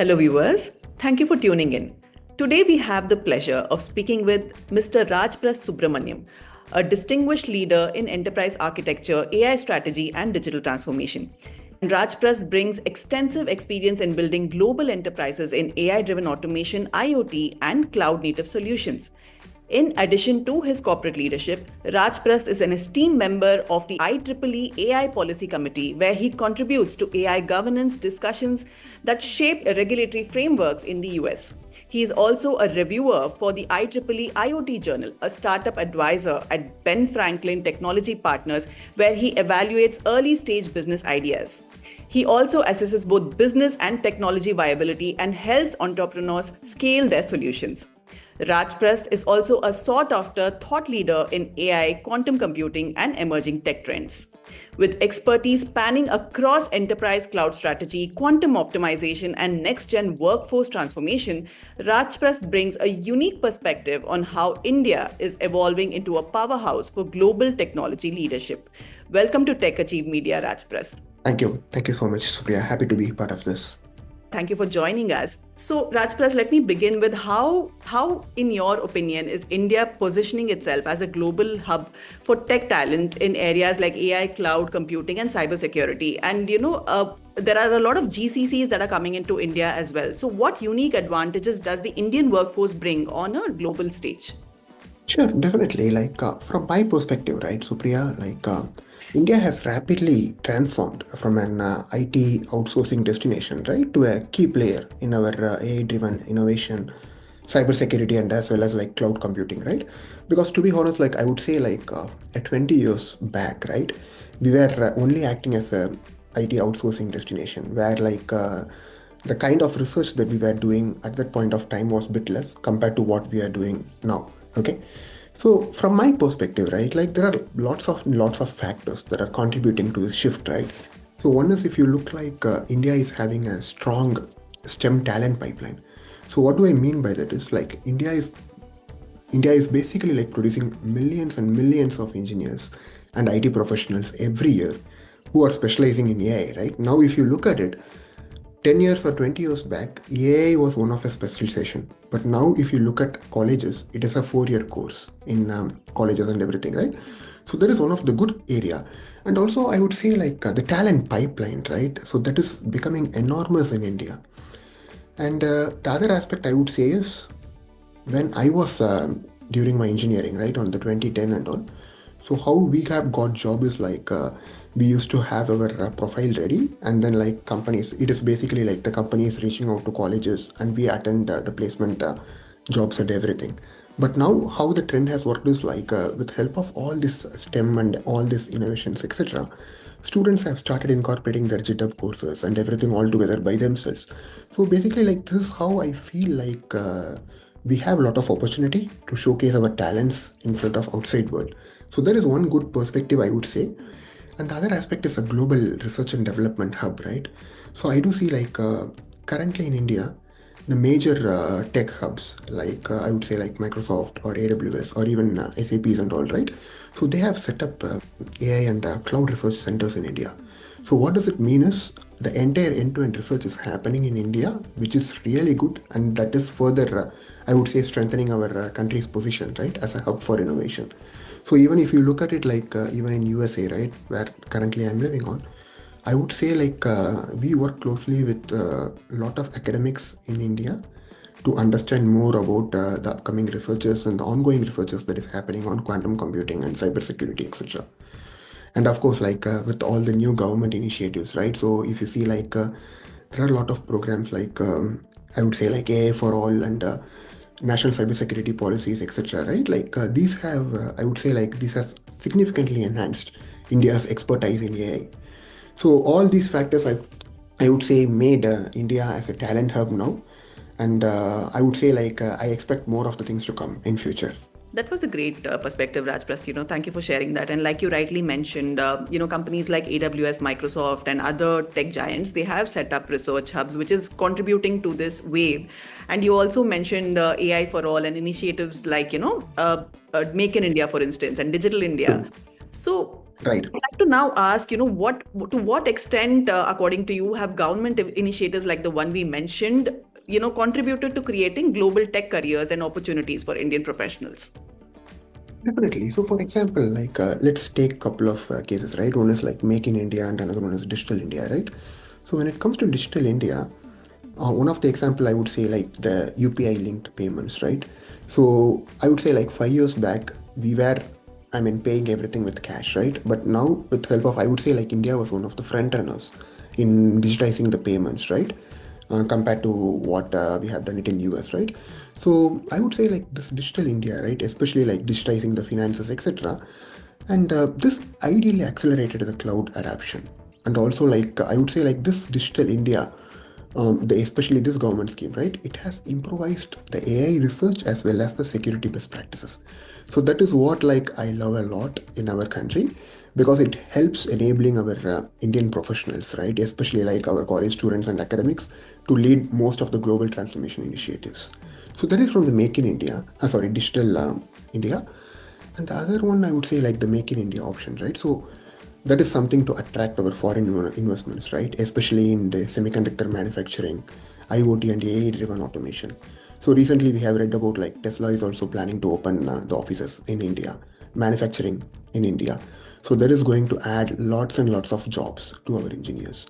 Hello, viewers. Thank you for tuning in. Today, we have the pleasure of speaking with Mr. Rajprasath Subramanian, a distinguished leader in enterprise architecture, AI strategy, and digital transformation. And Rajpras brings extensive experience in building global enterprises in AI-driven automation, IoT, and cloud-native solutions. In addition to his corporate leadership, Rajprasath is an esteemed member of the IEEE AI Policy Committee, where he contributes to AI governance discussions that shape regulatory frameworks in the US. He is also a reviewer for the IEEE IoT Journal, a startup advisor at Ben Franklin Technology Partners, where he evaluates early stage business ideas. He also assesses both business and technology viability and helps entrepreneurs scale their solutions. Rajprasath is also a sought-after thought leader in AI, quantum computing, and emerging tech trends. With expertise spanning across enterprise cloud strategy, quantum optimization, and next-gen workforce transformation, Rajprasath brings a unique perspective on how India is evolving into a powerhouse for global technology leadership. Welcome to Tech Achieve Media, Rajprasath. Thank you. Thank you so much, Supriya. Happy to be part of this. Thank you for joining us. So, Rajprasath, let me begin with how, in your opinion, is India positioning itself as a global hub for tech talent in areas like AI, cloud computing, and cybersecurity? And there are a lot of GCCs that are coming into India as well. So, what unique advantages does the Indian workforce bring on a global stage? Sure, definitely. From my perspective, right, Supriya, India has rapidly transformed from an IT outsourcing destination, right, to a key player in our AI-driven innovation, cybersecurity, and as well as like cloud computing, right? Because to be honest, I would say at 20 years back, right, we were only acting as a IT outsourcing destination, where the kind of research that we were doing at that point of time was a bit less compared to what we are doing now. Okay, so from my perspective, right, there are lots of factors that are contributing to the shift, right? So one is, if you look India is having a strong STEM talent pipeline. So what do I mean by that is India is basically producing millions and millions of engineers and IT professionals every year who are specializing in AI, right? Now, if you look at it, 10 years or 20 years back, AI was one of a specialization. But now, if you look at colleges, it is a 4-year course in colleges and everything, right? So that is one of the good area. And also, I would say the talent pipeline, right? So that is becoming enormous in India. And the other aspect I would say is, when I was during my engineering, right, on the 2010 and all, so how we have got job is we used to have our profile ready, and then companies, it is basically the company is reaching out to colleges and we attend the placement jobs and everything. But now how the trend has worked is with help of all this STEM and all these innovations, etc., students have started incorporating their GitHub courses and everything all together by themselves. So basically this is how I feel we have a lot of opportunity to showcase our talents in front of outside world. So there is one good perspective, I would say. And the other aspect is a global research and development hub, right? So I do see currently in India, the major tech hubs, I would say Microsoft or AWS or even SAPs and all, right? So they have set up AI and cloud research centers in India. So what does it mean is, the entire end-to-end research is happening in India, which is really good, and that is further, I would say, strengthening our country's position, right, as a hub for innovation. So even if you look at it even in USA, right, where currently I'm living on, I would say we work closely with a lot of academics in India to understand more about the upcoming researches and the ongoing researches that is happening on quantum computing and cybersecurity, etc. And of course, with all the new government initiatives, right? So if you see there are a lot of programs I would say AI for all and national cybersecurity policies, etc., right? These have, I would say these have significantly enhanced India's expertise in AI. So all these factors, I would say, made India as a talent hub now. And I would say I expect more of the things to come in future. That was a great perspective, Rajprasath. Thank you for sharing that. And like you rightly mentioned, companies like AWS, Microsoft, and other tech giants, they have set up research hubs, which is contributing to this wave. And you also mentioned AI for all and initiatives like, Make in India, for instance, and Digital India. So Right. I'd like to now ask, to what extent, according to you, have government initiatives like the one we mentioned, contributed to creating global tech careers and opportunities for Indian professionals? Definitely. So, for example, let's take a couple of cases, right? One is like Make in India, and another one is Digital India, right? So, when it comes to Digital India, one of the example I would say like the UPI linked payments, right? So, I would say like 5 years back, we were, I mean, paying everything with cash, right? But now, with help of, I would say like India was one of the front runners in digitizing the payments, right? Compared to what we have done it in US, right? So I would say like this digital India, right, especially like digitizing the finances, etc. And this ideally accelerated the cloud adoption. And also like I would say like this digital India, especially this government scheme, right, it has improvised the AI research as well as the security best practices. So that is what like I love a lot in our country, because it helps enabling our Indian professionals, right, especially like our college students and academics, to lead most of the global transformation initiatives. So that is from the Make in India, Digital India. And the other one I would say like the Make in India option, right? So that is something to attract our foreign investments, right? Especially in the semiconductor manufacturing, IoT and AI driven automation. So recently we have read about like Tesla is also planning to open the offices in India, manufacturing in India. So that is going to add lots and lots of jobs to our engineers.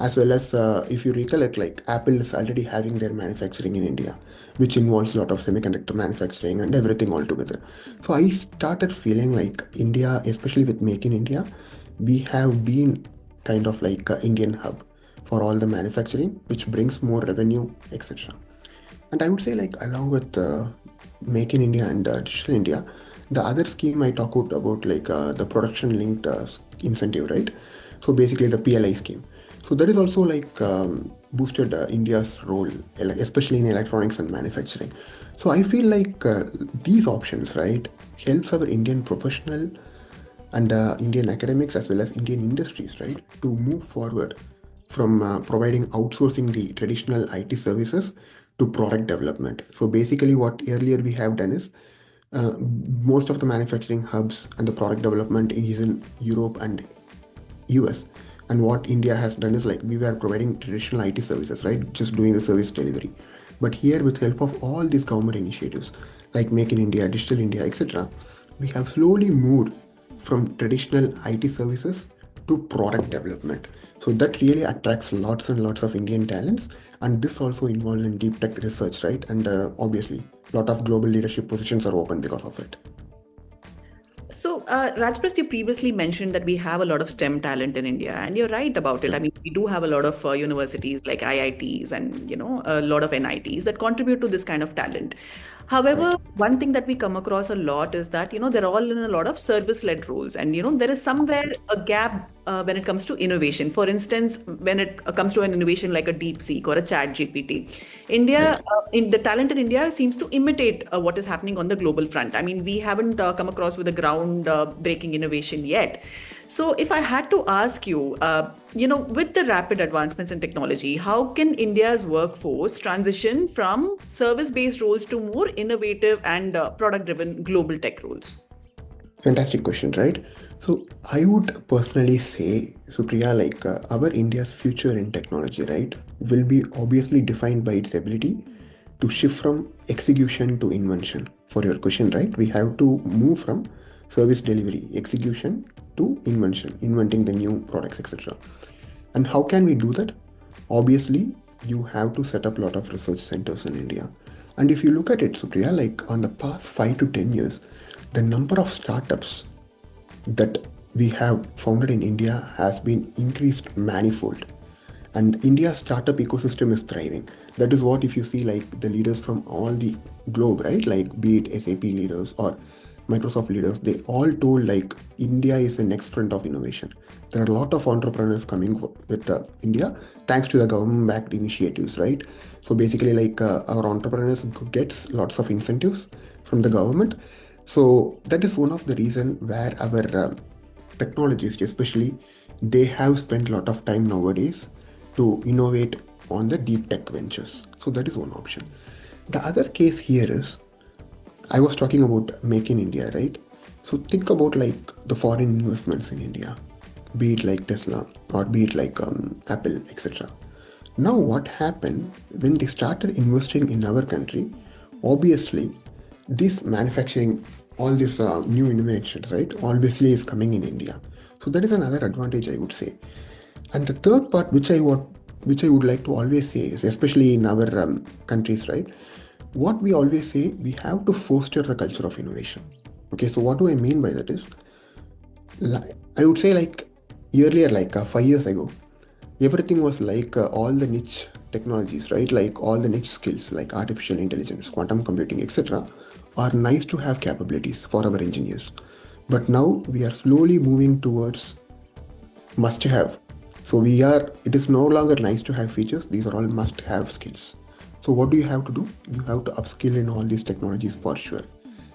As well as if you recollect, like Apple is already having their manufacturing in India, which involves a lot of semiconductor manufacturing and everything all together. So I started feeling like India, especially with Make in India, we have been kind of like an Indian hub for all the manufacturing, which brings more revenue, etc. And I would say, like, along with Make in India and Digital India, the other scheme I talk about like the production linked incentive, right? So basically the PLI scheme. So that is also like boosted India's role, especially in electronics and manufacturing. So I feel like these options, right, helps our Indian professional and Indian academics as well as Indian industries, right, to move forward from providing outsourcing the traditional IT services to product development. So basically, what earlier we have done is most of the manufacturing hubs and the product development is in Europe and US. And what India has done is like we were providing traditional IT services, right? Just doing the service delivery. But here, with help of all these government initiatives like Make in India, Digital India, etc., we have slowly moved from traditional IT services to product development. So that really attracts lots and lots of Indian talents. And this also involved in deep tech research, right? And obviously, a lot of global leadership positions are open because of it. So, Rajpras, you previously mentioned that we have a lot of STEM talent in India, and you're right about it. Yeah. I mean, we do have a lot of universities like IITs and a lot of NITs that contribute to this kind of talent. Right. However, one thing that we come across a lot is that they're all in a lot of service-led roles, and there is somewhere a gap when it comes to innovation. For instance, when it comes to an innovation like a DeepSeek or a Chat GPT, Right. in the talent in India seems to imitate what is happening on the global front. I mean, we haven't come across with a ground breaking innovation yet. So, if I had to ask you, with the rapid advancements in technology, how can India's workforce transition from service based roles to more innovative and product driven global tech roles? Fantastic question, right? So I would personally say, Supriya, like our India's future in technology, right, will be obviously defined by its ability to shift from execution to invention. For your question, right, we have to move from service delivery, execution to invention, inventing the new products, etc. And how can we do that? Obviously, you have to set up a lot of research centers in India. And if you look at it, Supriya, like on the past 5 to 10 years, the number of startups that we have founded in India has been increased manifold. And India's startup ecosystem is thriving. That is what if you see like the leaders from all the globe, right? Like be it SAP leaders or Microsoft leaders, they all told like India is the next front of innovation. There are a lot of entrepreneurs coming with India thanks to the government-backed initiatives, right? So basically, like our entrepreneurs gets lots of incentives from the government. So that is one of the reason where our technologists, especially, they have spent a lot of time nowadays to innovate on the deep tech ventures. So that is one option. The other case here is I was talking about Make in India, right? So think about like the foreign investments in India, be it like Tesla or be it like Apple, etc. Now, what happened when they started investing in our country? Obviously, this manufacturing, all this new innovation, right? Obviously, is coming in India. So that is another advantage, I would say. And the third part, which I would like to always say is, especially in our countries, right? What we always say, we have to foster the culture of innovation. Okay, so what do I mean by that is, I would say like earlier, like 5 years ago, everything was like all the niche technologies, right? Like all the niche skills, like artificial intelligence, quantum computing, etc., are nice to have capabilities for our engineers. But now we are slowly moving towards must have. So it is no longer nice to have features, these are all must have skills. So what do you have to do? You have to upskill in all these technologies for sure,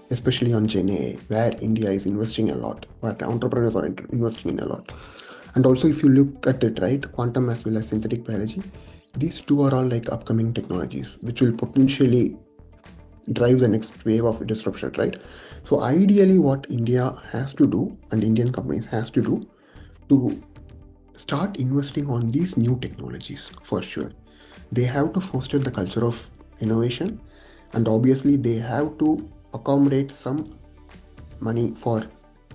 especially on Gen AI, where India is investing a lot, where the entrepreneurs are investing in a lot. And also, if you look at it, right, quantum as well as synthetic biology, these two are all like upcoming technologies, which will potentially drive the next wave of disruption, right? So ideally, what India has to do and Indian companies has to do to start investing on these new technologies for sure. They have to foster the culture of innovation, and obviously they have to accommodate some money for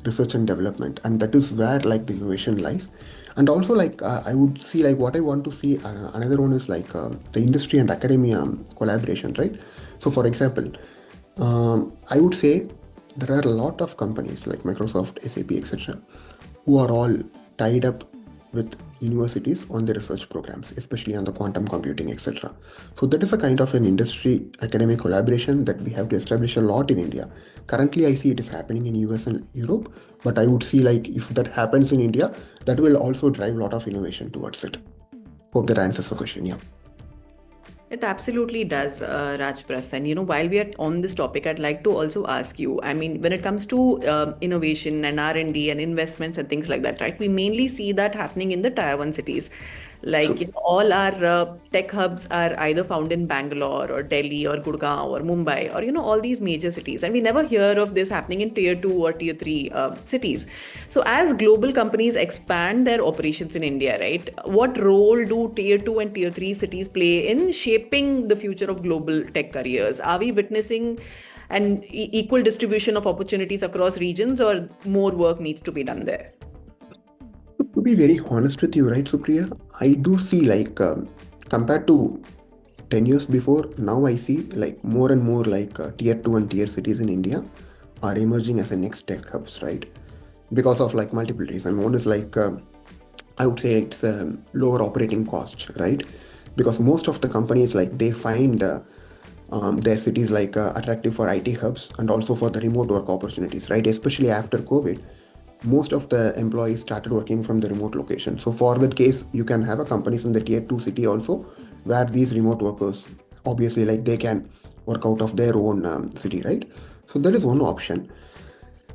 research and development, and that is where like the innovation lies. And also like I would see like what I want to see, another one is like the industry and academia collaboration, right? So for example, I would say there are a lot of companies like Microsoft, SAP, etc., who are all tied up with universities on their research programs, especially on the quantum computing, etc. So that is a kind of an industry academic collaboration that we have to establish a lot in India. Currently, I see it is happening in US and Europe, but I would see like if that happens in India, that will also drive a lot of innovation towards it. Hope that answers the question. Yeah. It absolutely does, Rajpras. And while we are on this topic, I'd like to also ask you. I mean, when it comes to innovation and R&D and investments and things like that, right? We mainly see that happening in the Tier 1 cities. Like True. all our tech hubs are either found in Bangalore or Delhi or Gurgaon or Mumbai or all these major cities, and we never hear of this happening in Tier 2 or Tier 3 cities. So as global companies expand their operations in India, right, what role do Tier 2 and Tier 3 cities play in shaping the future of global tech careers? Are we witnessing an equal distribution of opportunities across regions, or more work needs to be done there? To be very honest with you, right, Supriya, I do see like compared to 10 years before, now I see like more and more like tier 2 and tier cities in India are emerging as the next tech hubs, right? Because of like multiple reasons. One is like, I would say it's lower operating cost, right? Because most of the companies like they find their cities like attractive for IT hubs and also for the remote work opportunities, right? Especially after COVID, most of the employees started working from the remote location. So for that case, you can have a companies in the tier 2 city also where these remote workers obviously like they can work out of their own city, right? So that is one option.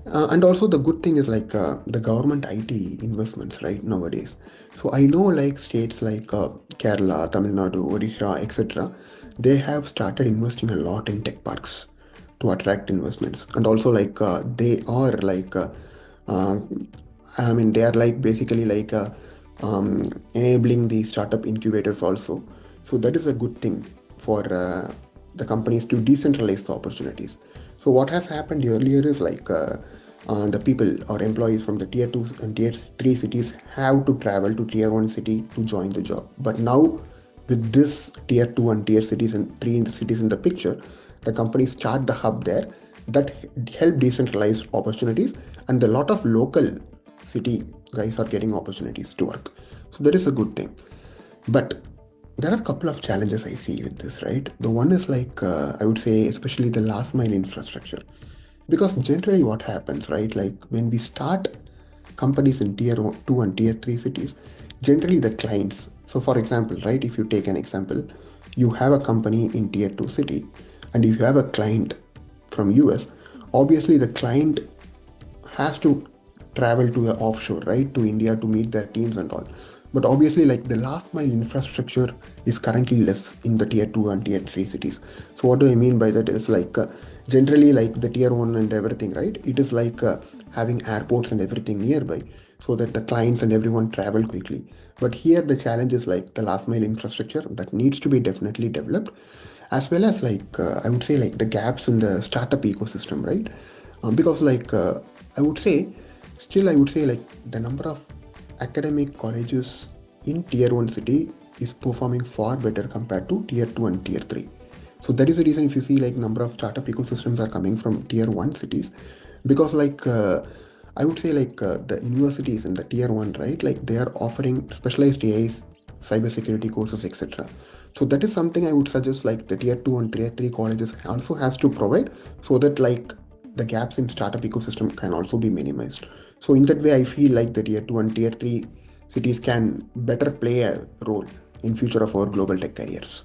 And also the good thing is like the government IT investments right nowadays. So I know like states like Kerala, Tamil Nadu, Odisha, etc. They have started investing a lot in tech parks to attract investments, and also like they are like uh, I mean they are like basically like enabling the startup incubators also. So that is a good thing for the companies to decentralize the opportunities. So what has happened earlier is like the people or employees from the tier 2 and tier 3 cities have to travel to tier 1 city to join the job. But now with this tier 2 and tier cities and 3 in the cities in the picture, the companies start the hub there that help decentralize opportunities, and a lot of local city guys are getting opportunities to work. So that is a good thing. But there are a couple of challenges I see with this, right? The one is like, I would say, especially the last mile infrastructure. Because generally, what happens, right? Like when we start companies in tier 2 and tier 3 cities, generally the clients. So, for example, right, if you take an example, you have a company in tier 2 city, and if you have a client from US, obviously the client has to travel to the offshore, right, to India to meet their teams and all. But obviously, like the last mile infrastructure is currently less in the tier 2 and tier 3 cities. So what do I mean by that is like generally like the tier 1 and everything, right? It is like having airports and everything nearby so that the clients and everyone travel quickly. But here the challenge is like the last mile infrastructure that needs to be definitely developed, as well as like I would say like the gaps in the startup ecosystem, right? Because like I would say still I would say like the number of academic colleges in tier 1 city is performing far better compared to tier 2 and tier 3. So that is the reason if you see like number of startup ecosystems are coming from tier 1 cities, because like I would say like the universities in the tier 1, right, like they are offering specialized AIs, cybersecurity courses, etc. So that is something I would suggest like the tier 2 and tier 3 colleges also has to provide, so that like the gaps in startup ecosystem can also be minimized. So in that way I feel like the tier 2 and tier 3 cities can better play a role in future of our global tech careers.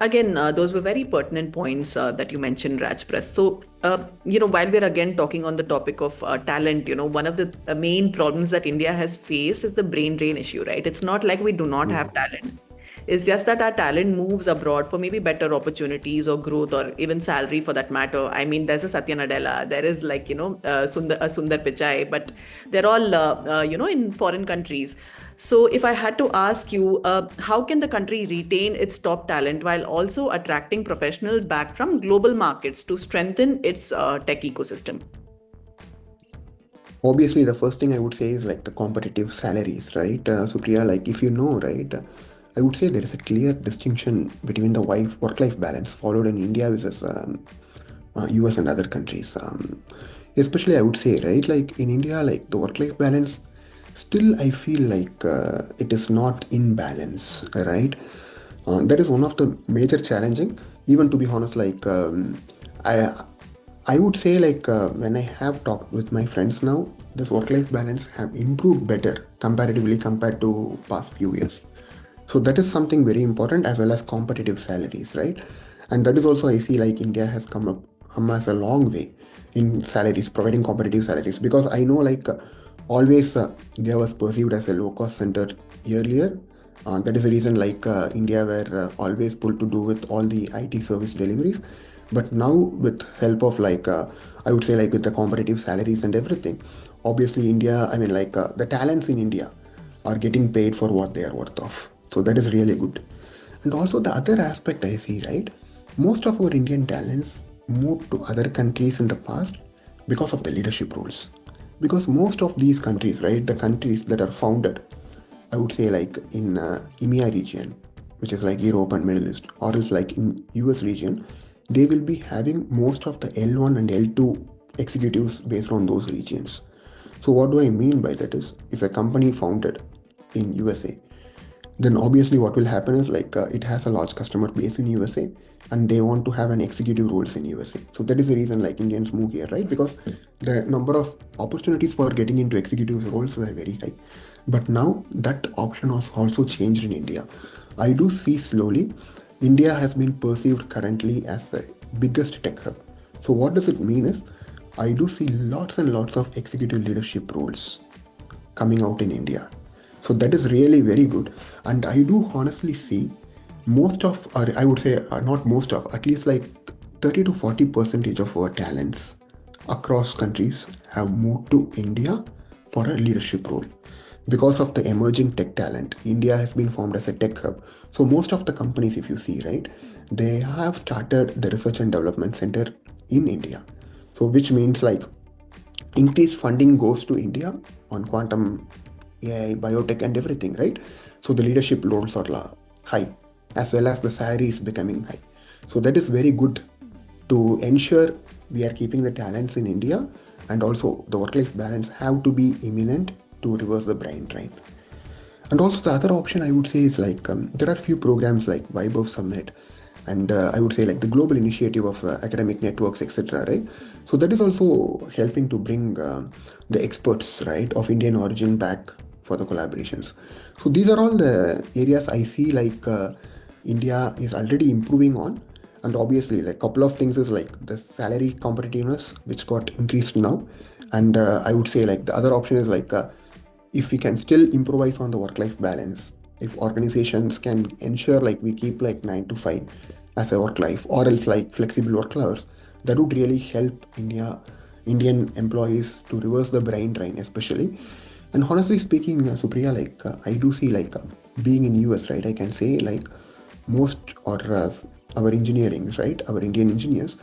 Again, those were very pertinent points that you mentioned, Rajpras. So, while we're again talking on the topic of talent, one of the main problems that India has faced is the brain drain issue, right? It's not like we do not have talent. It's just that our talent moves abroad for maybe better opportunities or growth or even salary for that matter. I mean, there's a Satya Nadella, there is like, Sundar Pichai, but they're all, in foreign countries. So, if I had to ask you, how can the country retain its top talent while also attracting professionals back from global markets to strengthen its tech ecosystem? Obviously, the first thing I would say is like the competitive salaries, right? Supriya, like if you know, right, I would say there is a clear distinction between the work-life balance followed in India versus US and other countries. Especially, I would say, right, like in India, like the work-life balance, still I feel like it is not in balance, right? That is one of the major challenging. Even to be honest, like I I would say like when I have talked with my friends now, this work-life balance have improved better comparatively compared to past few years. So that is something very important, as well as competitive salaries, right? And that is also I see like India has come as a long way in salaries, providing competitive salaries. Because I know like always India was perceived as a low-cost center earlier. That is the reason like India were always pulled to do with all the IT service deliveries. But now with help of like I would say like with the competitive salaries and everything, obviously India, I mean like the talents in India are getting paid for what they are worth of. So that is really good. And also the other aspect I see, right? Most of our Indian talents moved to other countries in the past because of the leadership roles. Because most of these countries, right, the countries that are founded, I would say like in EMEA region, which is like Europe and Middle East, or else like in US region, they will be having most of the L1 and L2 executives based on those regions. So what do I mean by that is if a company founded in USA, then obviously what will happen is like it has a large customer base in USA and they want to have an executive roles in USA. So that is the reason like Indians move here, right? Because the number of opportunities for getting into executive roles were very high. But now that option was also changed in India. I do see slowly India has been perceived currently as the biggest tech hub. So what does it mean is I do see lots and lots of executive leadership roles coming out in India. So that is really very good. And I do honestly see most of, or I would say not most of, at least like 30 to 40 percentage of our talents across countries have moved to India for a leadership role. Because of the emerging tech talent, India has been formed as a tech hub. So most of the companies, if you see, right, they have started the research and development center in India. So which means like increased funding goes to India on quantum AI, biotech, and everything, right? So the leadership roles are high, as well as the salary is becoming high. So that is very good to ensure we are keeping the talents in India, and also the work-life balance have to be imminent to reverse the brain drain. And also the other option I would say is like there are few programs like Vibe Summit and I would say like the global initiative of academic networks, etc. Right? So that is also helping to bring the experts, right, of Indian origin back for the collaborations. So these are all the areas I see like India is already improving on. And obviously like couple of things is like the salary competitiveness which got increased now. And I would say like the other option is like if we can still improvise on the work-life balance, if organizations can ensure like we keep like 9 to 5 as a work life, or else like flexible work hours, that would really help Indian employees to reverse the brain drain, especially. And honestly speaking, Supriya, like I do see like being in US, right? I can say like most or our engineering, right? Our Indian engineers,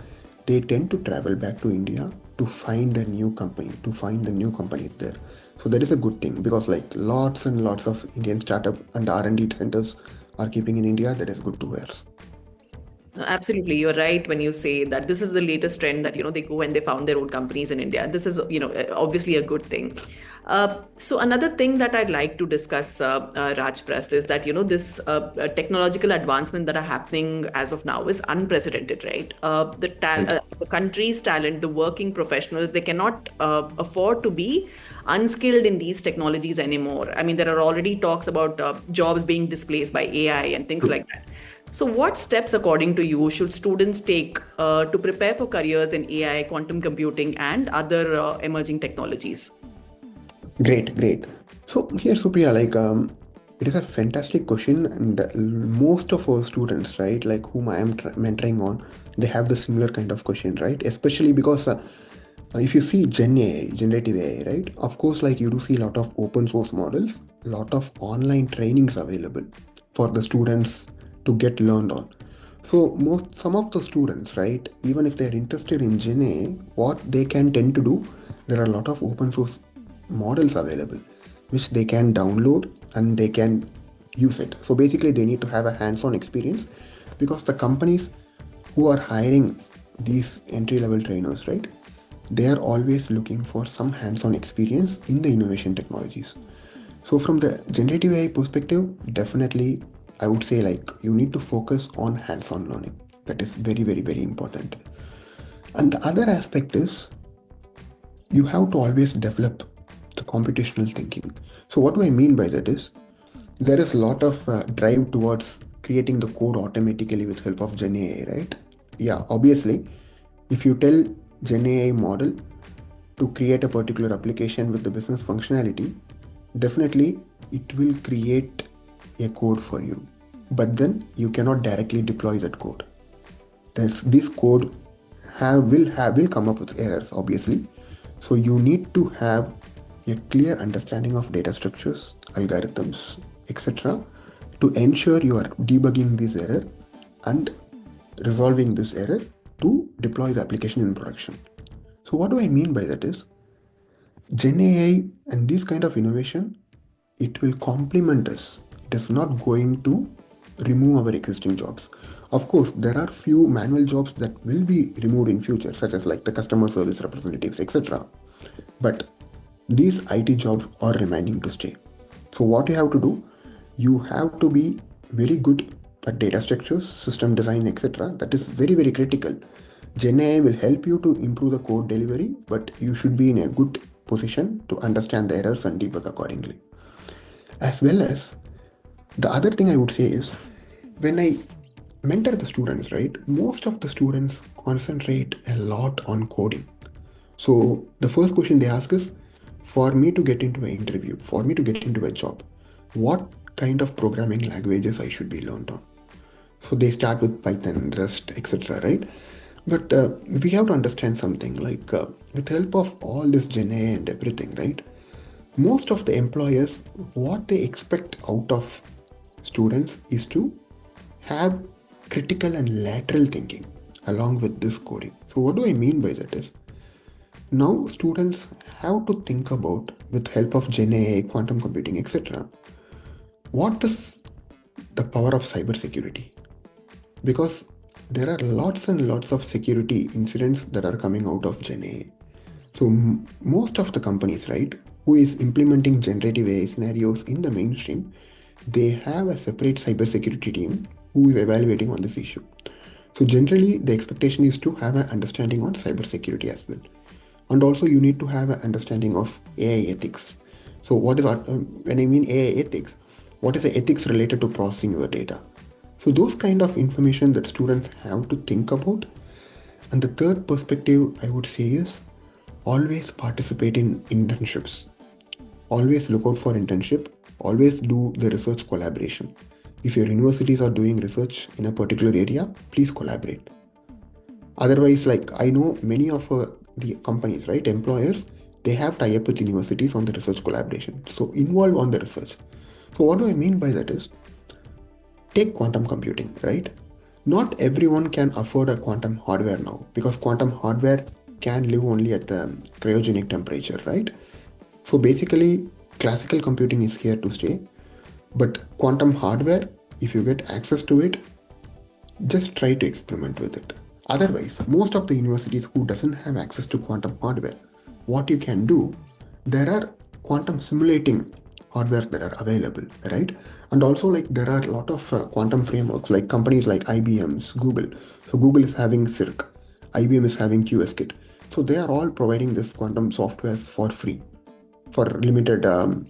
they tend to travel back to India to find the new company, to find the new companies there. So that is a good thing, because like lots and lots of Indian startup and R&D centers are keeping in India. That is good to hear. Absolutely, you're right when you say that this is the latest trend that they go and they found their own companies in India. This is obviously a good thing. So another thing that I'd like to discuss, Raj Prasad, is that this technological advancement that are happening as of now is unprecedented, right? Right. The country's talent, the working professionals, they cannot afford to be unskilled in these technologies anymore. I mean, there are already talks about jobs being displaced by AI and things True. like that. So, what steps, according to you, should students take to prepare for careers in AI, quantum computing, and other emerging technologies? Great, great. So here, Supriya, like it is a fantastic question, and most of our students, right, like whom I am mentoring on, they have the similar kind of question, right? Especially because if you see Gen AI, generative AI, right? Of course, like you do see a lot of open source models, lot of online trainings available for the students to get learned on. So some of the students, right, even if they're interested in Gen AI, what they can tend to do, there are a lot of open source models available which they can download and they can use it. So basically they need to have a hands-on experience, because the companies who are hiring these entry-level trainers, right, they are always looking for some hands-on experience in the innovation technologies. So from the generative AI perspective, definitely I would say like you need to focus on hands-on learning. That is very, very, very important. And the other aspect is you have to always develop the computational thinking. So what do I mean by that is there is a lot of drive towards creating the code automatically with help of Gen AI, right? Yeah, obviously, if you tell Gen AI model to create a particular application with the business functionality, definitely it will create a code for you. But then you cannot directly deploy that code. This code will come up with errors, obviously. So you need to have a clear understanding of data structures, algorithms, etc., to ensure you are debugging this error and resolving this error to deploy the application in production. So what do I mean by that is Gen AI and this kind of innovation, it will complement us. It is not going to remove our existing jobs. Of course, there are few manual jobs that will be removed in future, such as like the customer service representatives, etc. But these IT jobs are remaining to stay. So what you have to do, you have to be very good at data structures, system design, etc. That is very, very critical. Gen AI will help you to improve the code delivery, but you should be in a good position to understand the errors and debug accordingly. As well as the other thing I would say is when I mentor the students, right, most of the students concentrate a lot on coding. So the first question they ask is, for me to get into an interview, for me to get into a job, what kind of programming languages I should be learned on? So they start with Python, Rust, etc., right? But we have to understand something like with help of all this Gen AI and everything, right? Most of the employers, what they expect out of students is to have critical and lateral thinking along with this coding. So what do I mean by that is now students have to think about with help of Gen AI, quantum computing, etc. What is the power of cybersecurity? Because there are lots and lots of security incidents that are coming out of Gen AI. So most of the companies, right, who is implementing generative AI scenarios in the mainstream, they have a separate cybersecurity team who is evaluating on this issue. So generally, the expectation is to have an understanding on cybersecurity as well, and also you need to have an understanding of AI ethics. So what is when I mean AI ethics? What is the ethics related to processing your data? So those kind of information that students have to think about. And the third perspective I would say is always participate in internships. always look out for internship, always do the research collaboration. If your universities are doing research in a particular area, please collaborate. Otherwise, like I know many of the companies, right, employers, they have tie-up with universities on the research collaboration. So involve on the research. So what do I mean by that is, take quantum computing, right? Not everyone can afford a quantum hardware now because quantum hardware can live only at the cryogenic temperature, right? So basically, classical computing is here to stay, but quantum hardware, if you get access to it, just try to experiment with it. Otherwise, most of the universities who doesn't have access to quantum hardware, what you can do, there are quantum simulating hardwares that are available, right? And also like there are a lot of quantum frameworks like companies like IBM's, Google. So Google is having Circ, IBM is having QSKit. So they are all providing this quantum softwares for free for limited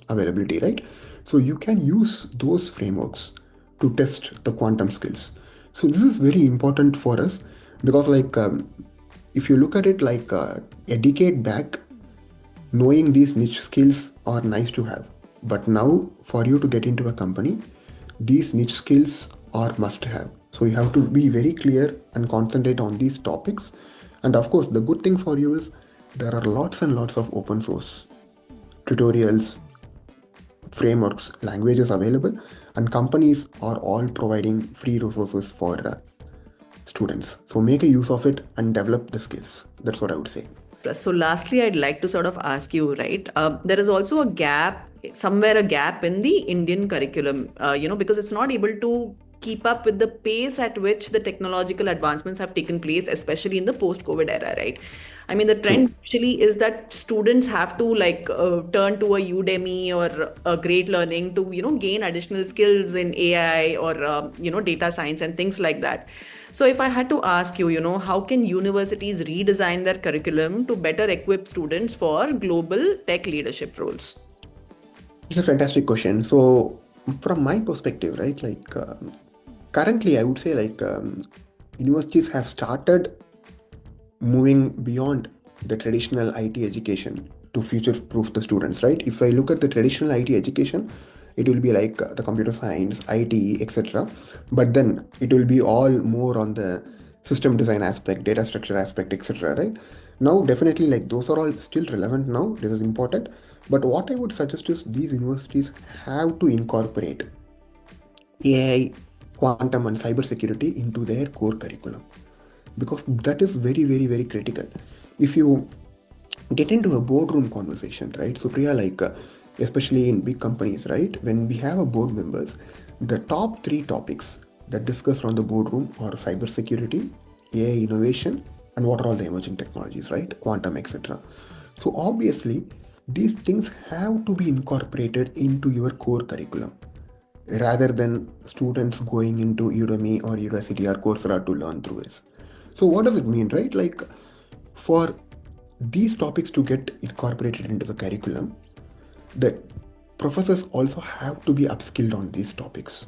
availability, right? So you can use those frameworks to test the quantum skills. So this is very important for us because like if you look at it like a decade back, knowing these niche skills are nice to have. But now for you to get into a company, these niche skills are must have. So you have to be very clear and concentrate on these topics. And of course, the good thing for you is there are lots and lots of open source tutorials, frameworks, languages available, and companies are all providing free resources for students. So make a use of it and develop the skills. That's what I would say. So lastly, I'd like to sort of ask you, right? There is also a gap, somewhere a gap in the Indian curriculum, because it's not able to keep up with the pace at which the technological advancements have taken place, especially in the post-COVID era, right? I mean, the True. trend actually is that students have to turn to a Udemy or a Great Learning to, gain additional skills in AI or, data science and things like that. So if I had to ask you, how can universities redesign their curriculum to better equip students for global tech leadership roles? It's a fantastic question. So, from my perspective, right, like currently, I would say like universities have started moving beyond the traditional IT education to future-proof the students, right? If I look at the traditional IT education, it will be like the computer science, IT, etc. But then it will be all more on the system design aspect, data structure aspect, etc. Right? Now, definitely, like those are all still relevant now. This is important. But what I would suggest is these universities have to incorporate AI, quantum, and cybersecurity into their core curriculum because that is very, very, very critical. If you get into a boardroom conversation, right? So, Priya, like especially in big companies, right? When we have a board members, the top three topics that discussed on the boardroom are cybersecurity, AI innovation, and what are all the emerging technologies, right? Quantum, etc. So obviously, these things have to be incorporated into your core curriculum rather than students going into Udemy or Udacity or Coursera to learn through it. So what does it mean, right? Like for these topics to get incorporated into the curriculum, the professors also have to be upskilled on these topics.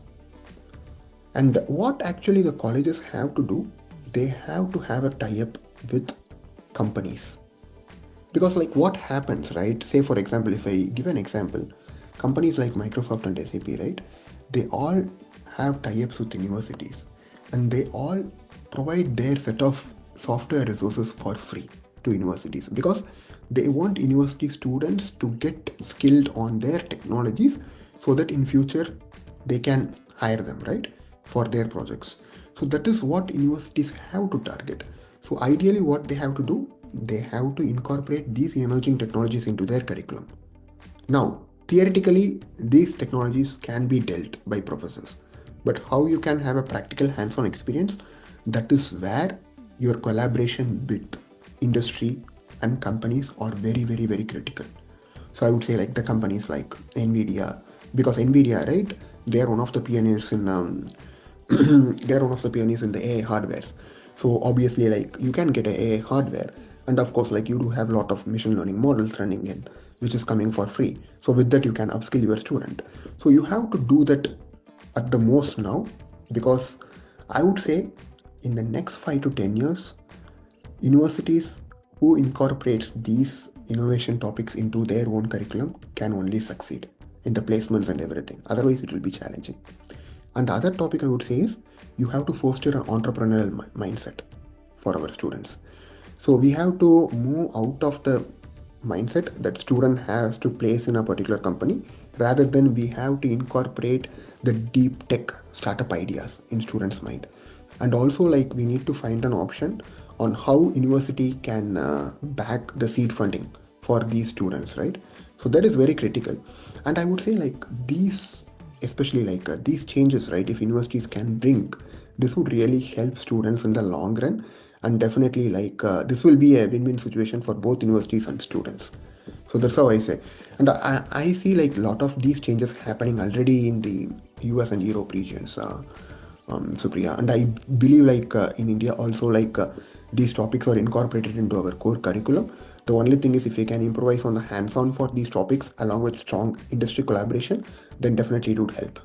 And what actually the colleges have to do, they have to have a tie-up with companies. Because like what happens, right? Say for example, if I give an example, companies like Microsoft and SAP, right? They all have tie-ups with universities and they all provide their set of software resources for free to universities because they want university students to get skilled on their technologies so that in future they can hire them, right, for their projects. So that is what universities have to target. So ideally what they have to do, they have to incorporate these emerging technologies into their curriculum. Now, theoretically, these technologies can be dealt by professors, but how you can have a practical hands-on experience, that is where your collaboration with industry and companies are very, very, very critical. So I would say like the companies like Nvidia, because Nvidia, right, they are one of the pioneers in they are one of the pioneers in the AI hardwares. So obviously, like you can get a AI hardware, and of course, like you do have a lot of machine learning models running in, which is coming for free. So with that, you can upskill your student. So you have to do that at the most now, because I would say in the next 5 to 10 years, universities who incorporates these innovation topics into their own curriculum can only succeed in the placements and everything. Otherwise, it will be challenging. And the other topic I would say is you have to foster an entrepreneurial mindset for our students. So we have to move out of the mindset that student has to place in a particular company, rather than we have to incorporate the deep tech startup ideas in students' mind. And also, like, we need to find an option on how university can back the seed funding for these students, right? So that is very critical. And I would say, like, these, especially like these changes, right, if universities can bring, this would really help students in the long run. And definitely, like, this will be a win-win situation for both universities and students. So that's how I say. And I see like a lot of these changes happening already in the US and Europe regions, Supriya. And I believe like in India also, like these topics are incorporated into our core curriculum. The only thing is, if we can improvise on the hands-on for these topics along with strong industry collaboration, then definitely it would help.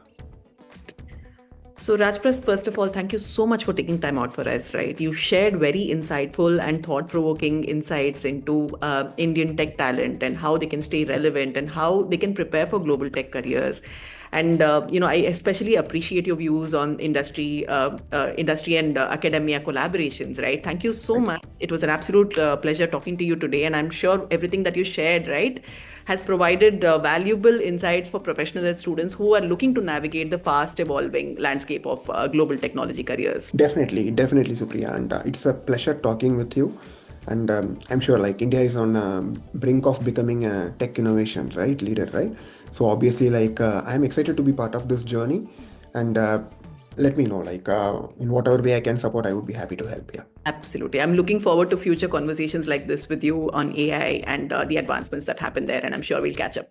So, Rajprasath, first of all, thank you so much for taking time out for us, right? You shared very insightful and thought-provoking insights into Indian tech talent and how they can stay relevant and how they can prepare for global tech careers. And, I especially appreciate your views on industry and academia collaborations, right? Thank you so much. It was an absolute pleasure talking to you today. And I'm sure everything that you shared, right, has provided valuable insights for professionals and students who are looking to navigate the fast evolving landscape of global technology careers. Definitely, definitely, Supriya. And it's a pleasure talking with you. And I'm sure like India is on brink of becoming a tech innovation, right, leader, right? So obviously, like I'm excited to be part of this journey. And let me know, like in whatever way I can support, I would be happy to help. Yeah. Absolutely. I'm looking forward to future conversations like this with you on AI and the advancements that happen there. And I'm sure we'll catch up.